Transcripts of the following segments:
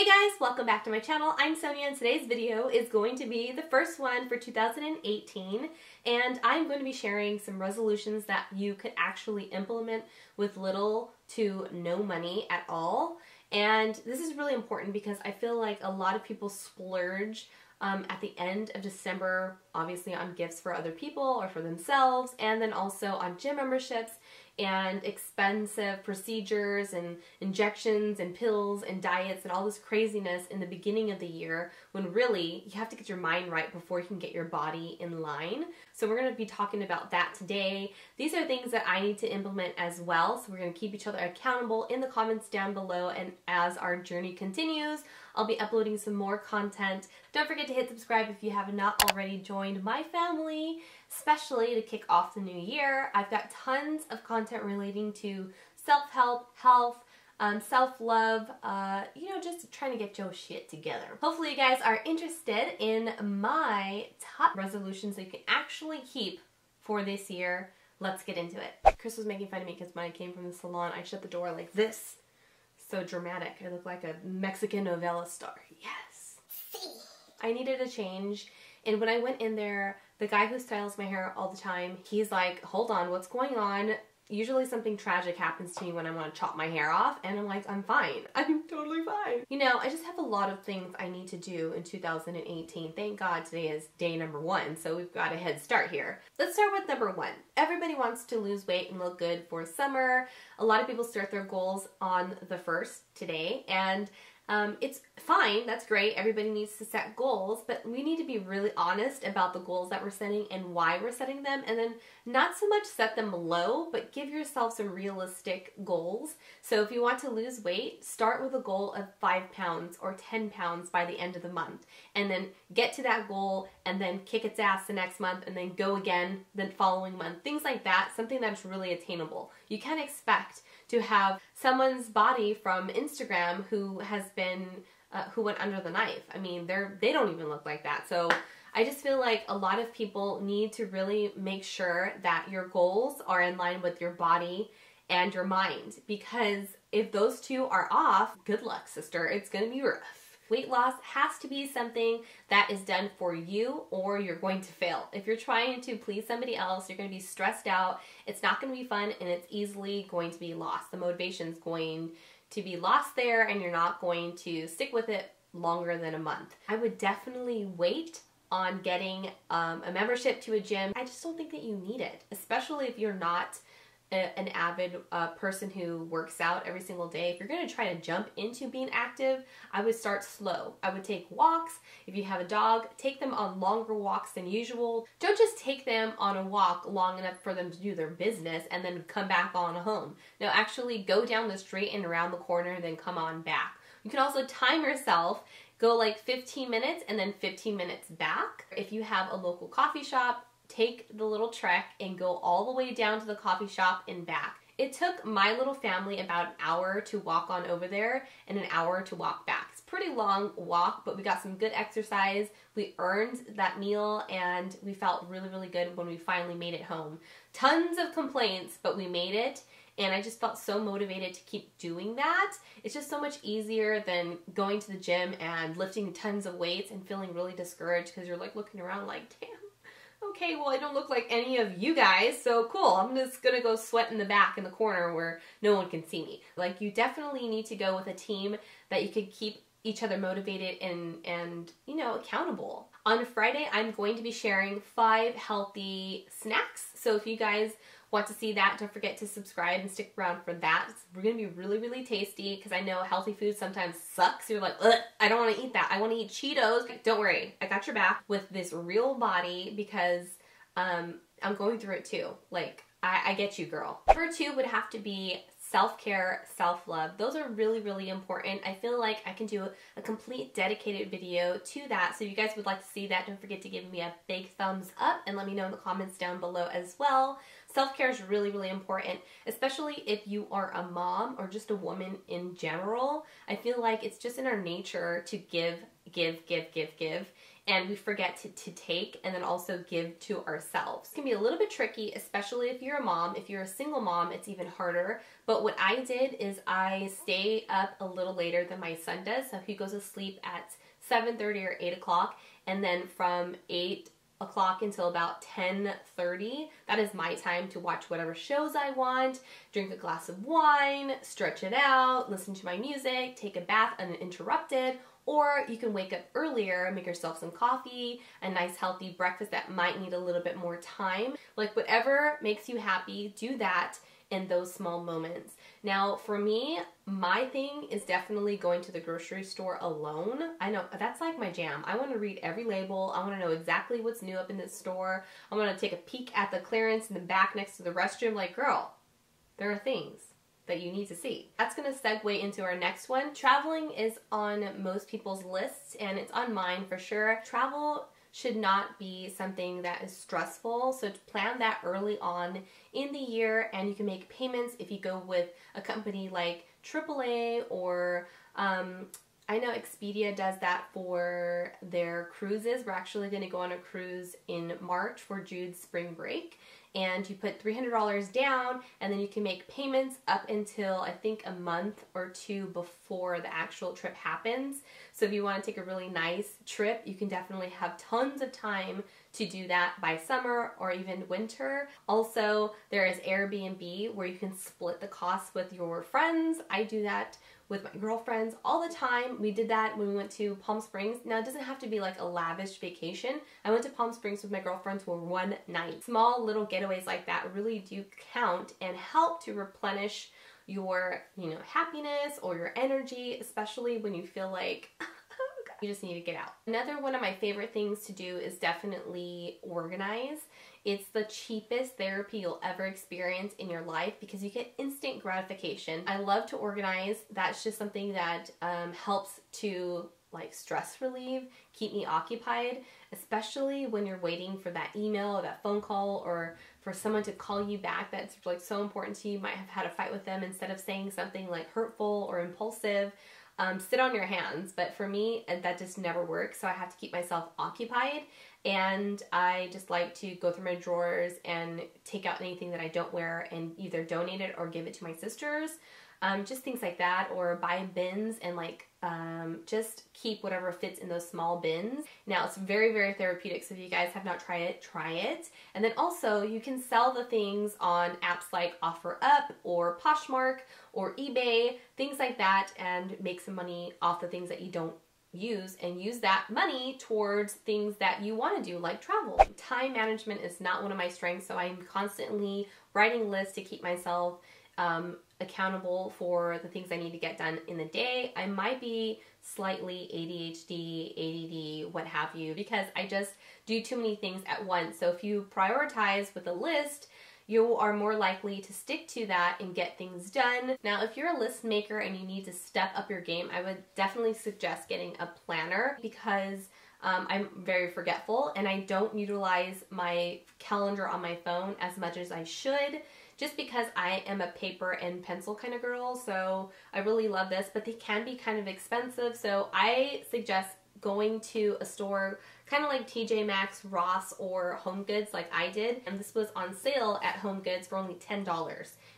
Hey guys, welcome back to my channel. I'm Sonia and today's video is going to be the first one for 2018, and I'm going to be sharing some resolutions that you could actually implement with little to no money at all. And this is really important because I feel like a lot of people splurge at the end of December, obviously on gifts for other people or for themselves, and then also on gym memberships and expensive procedures and injections and pills and diets and all this craziness in the beginning of the year, when really you have to get your mind right before you can get your body in line. So we're going to be talking about that today. These are things that I need to implement as well, so we're going to keep each other accountable in the comments down below, and as our journey continues, I'll be uploading some more content. Don't forget to hit subscribe if you have not already joined my family, especially to kick off the new year. I've got tons of content relating to self-help, health, self-love, just trying to get your shit together. Hopefully you guys are interested in my top resolutions that you can actually keep for this year. Let's get into it. Chris was making fun of me because when I came from the salon, I shut the door like this. So dramatic. I look like a Mexican novela star. Yes. I needed a change, and when I went in there, the guy who styles my hair all the time, he's like, hold on, what's going on? Usually something tragic happens to me when I want to chop my hair off, and I'm like, I'm fine. I'm totally fine. You know, I just have a lot of things I need to do in 2018. Thank God today is day number 1, so we've got a head start here. Let's start with number 1. Everybody wants to lose weight and look good for summer. A lot of people start their goals on the 1st today, and it's fine, that's great, everybody needs to set goals, but we need to be really honest about the goals that we're setting and why we're setting them, and then not so much set them low, but give yourself some realistic goals. So if you want to lose weight, start with a goal of 5 pounds or 10 pounds by the end of the month, and then get to that goal and then kick its ass the next month and then go again the following month. Things like that, something that's really attainable. You can't expect to have someone's body from Instagram who has been, who went under the knife. I mean, they don't even look like that. So I just feel like a lot of people need to really make sure that your goals are in line with your body and your mind, because if those two are off, good luck, sister. It's gonna be rough. Weight loss has to be something that is done for you, or you're going to fail. If you're trying to please somebody else, you're going to be stressed out, it's not going to be fun, and it's easily going to be lost. The motivation's going to be lost there, and you're not going to stick with it longer than a month. I would definitely wait on getting a membership to a gym. I just don't think that you need it, especially if you're not an avid person who works out every single day. If you're going to try to jump into being active, I would start slow. I would take walks. If you have a dog, take them on longer walks than usual. Don't just take them on a walk long enough for them to do their business and then come back on home. No, actually go down the street and around the corner and then come on back. You can also time yourself. Go like 15 minutes and then 15 minutes back. If you have a local coffee shop, take the little trek and go all the way down to the coffee shop and back. It took my little family about an hour to walk on over there and an hour to walk back. It's a pretty long walk, but we got some good exercise. We earned that meal, and we felt really, really good when we finally made it home. Tons of complaints, but we made it, and I just felt so motivated to keep doing that. It's just so much easier than going to the gym and lifting tons of weights and feeling really discouraged because you're like looking around like, damn. Okay, well, I don't look like any of you guys, so cool. I'm just gonna go sweat in the back in the corner where no one can see me. Like, you definitely need to go with a team that you can keep each other motivated and accountable. On Friday, I'm going to be sharing 5 healthy snacks. So if you guys want to see that, don't forget to subscribe and stick around for that. It's going to be really, really tasty, because I know healthy food sometimes sucks. You're like, ugh, I don't want to eat that. I want to eat Cheetos. Don't worry, I got your back with this real body, because I'm going through it too. Like, I get you, girl. Number 2 would have to be self-care, self-love. Those are really, really important. I feel like I can do a complete dedicated video to that. So if you guys would like to see that, don't forget to give me a big thumbs up and let me know in the comments down below as well. Self-care is really, really important, especially if you are a mom or just a woman in general. I feel like it's just in our nature to give. and we forget to take and then also give to ourselves. It can be a little bit tricky, especially if you're a mom. If you're a single mom, it's even harder. But what I did is I stay up a little later than my son does. So he goes to sleep at 7:30 or 8 o'clock, and then from 8 o'clock until about 10:30, that is my time to watch whatever shows I want, drink a glass of wine, stretch it out, listen to my music, take a bath uninterrupted. Or you can wake up earlier, make yourself some coffee, a nice healthy breakfast that might need a little bit more time. Like whatever makes you happy, do that in those small moments. Now for me, my thing is definitely going to the grocery store alone. I know that's like my jam. I want to read every label. I want to know exactly what's new up in this store. I want to take a peek at the clearance in the back next to the restroom. Like, girl, there are things that you need to see. That's going to segue into our next one. Traveling is on most people's lists, and it's on mine for sure. Travel should not be something that is stressful, so plan that early on in the year, and you can make payments if you go with a company like AAA or I know Expedia does that for their cruises. We're actually going to go on a cruise in March for Jude's spring break. And you put $300 down, and then you can make payments up until I think a month or two before the actual trip happens. So if you want to take a really nice trip, you can definitely have tons of time to do that by summer or even winter. Also, there is Airbnb where you can split the costs with your friends. I do that with my girlfriends all the time. We did that when we went to Palm Springs. Now, it doesn't have to be like a lavish vacation. I went to Palm Springs with my girlfriends for one night. Small little getaways like that really do count and help to replenish your, happiness or your energy, especially when you feel like you just need to get out. Another one of my favorite things to do is definitely organize. It's the cheapest therapy you'll ever experience in your life because you get instant gratification. I love to organize. That's just something that helps to stress relieve, keep me occupied, especially when you're waiting for that email or that phone call or for someone to call you back that's so important to you. You might have had a fight with them. Instead of saying something hurtful or impulsive, sit on your hands. But for me, that just never works. So I have to keep myself occupied. And I just like to go through my drawers and take out anything that I don't wear and either donate it or give it to my sisters. Just things like that, or buy bins and just keep whatever fits in those small bins. Now it's very, very therapeutic. So if you guys have not tried it, try it. And then also you can sell the things on apps like OfferUp or Poshmark or eBay, things like that, and make some money off the things that you don't use and use that money towards things that you want to do, like travel. Time management is not one of my strengths, so I'm constantly writing lists to keep myself accountable for the things I need to get done in the day. I might be slightly ADHD, ADD, what have you, because I just do too many things at once. So if you prioritize with a list, you are more likely to stick to that and get things done. Now, if you're a list maker and you need to step up your game, I would definitely suggest getting a planner because I'm very forgetful and I don't utilize my calendar on my phone as much as I should, just because I am a paper and pencil kind of girl. So I really love this, but they can be kind of expensive. So I suggest going to a store kind of like TJ Maxx, Ross, or Home Goods like I did. And this was on sale at Home Goods for only $10.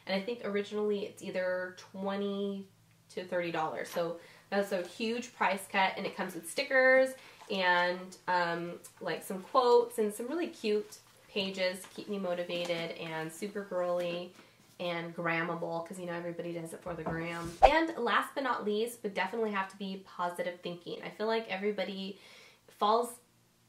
And I think originally it's either $20 to $30. So that's a huge price cut, and it comes with stickers and some quotes and some really cute pages to keep me motivated and super girly and grammable, because everybody does it for the gram. And last but not least would definitely have to be positive thinking. I feel like everybody falls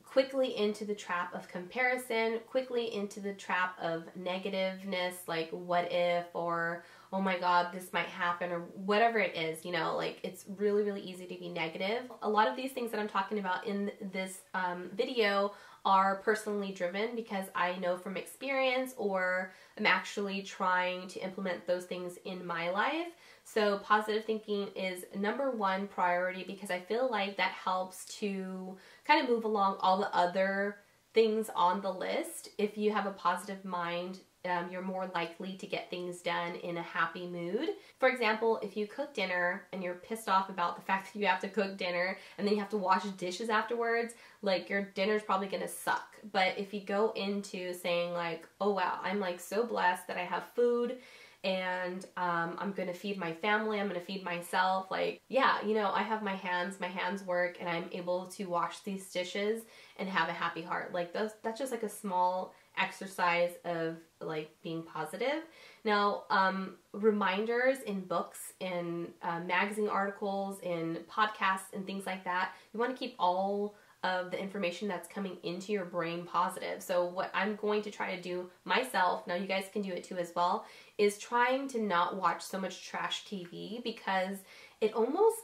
quickly into the trap of comparison, quickly into the trap of negativeness, like what if, or oh my god, this might happen, or whatever it is, it's really, really easy to be negative. A lot of these things that I'm talking about in this video are personally driven because I know from experience, or I'm actually trying to implement those things in my life. So positive thinking is number one priority because I feel like that helps to kind of move along all the other things on the list. If you have a positive mind you're more likely to get things done in a happy mood. For example, if you cook dinner and you're pissed off about the fact that you have to cook dinner and then you have to wash dishes afterwards, like your dinner's probably gonna suck. But if you go into saying like, oh wow, I'm like so blessed that I have food and I'm gonna feed my family, I'm gonna feed myself, like, yeah, you know, I have my hands work and I'm able to wash these dishes and have a happy heart. Like that's just like a small exercise of like being positive. Now, reminders in books, in magazine articles, in podcasts and things like that, you want to keep all of the information that's coming into your brain positive. So what I'm going to try to do myself, now you guys can do it too as well, is trying to not watch so much trash TV, because it almost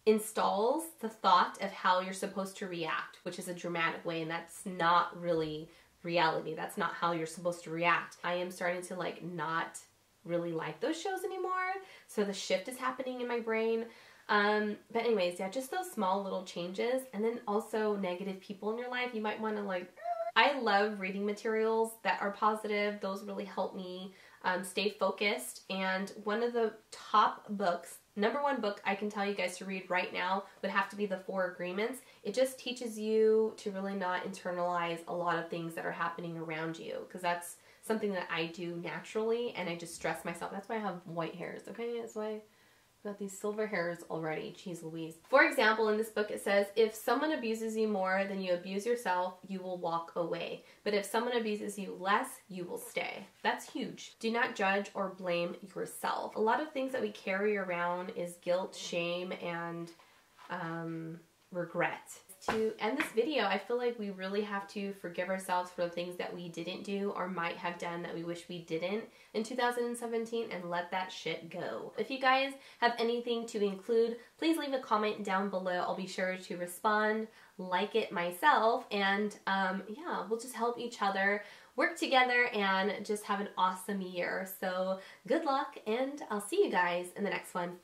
installs the thought of how you're supposed to react, which is a dramatic way, and that's not really reality. That's not how you're supposed to react. I am starting to like not really like those shows anymore, so the shift is happening in my brain. But anyways, yeah, just those small little changes. And then also negative people in your life, you might want to like, I love reading materials that are positive. Those really help me stay focused. And one of the top books, number one book I can tell you guys to read right now would have to be The 4 Agreements. It just teaches you to really not internalize a lot of things that are happening around you, because that's something that I do naturally, and I just stress myself. That's why I have white hairs, okay? That's why I've got these silver hairs already. Jeez Louise. For example, in this book it says, if someone abuses you more than you abuse yourself, you will walk away. But if someone abuses you less, you will stay. That's huge. Do not judge or blame yourself. A lot of things that we carry around is guilt, shame, and regret. To end this video, I feel like we really have to forgive ourselves for the things that we didn't do or might have done that we wish we didn't in 2017, and let that shit go. If you guys have anything to include, please leave a comment down below. I'll be sure to respond, like it myself, and yeah, we'll just help each other work together and just have an awesome year. So good luck, and I'll see you guys in the next one.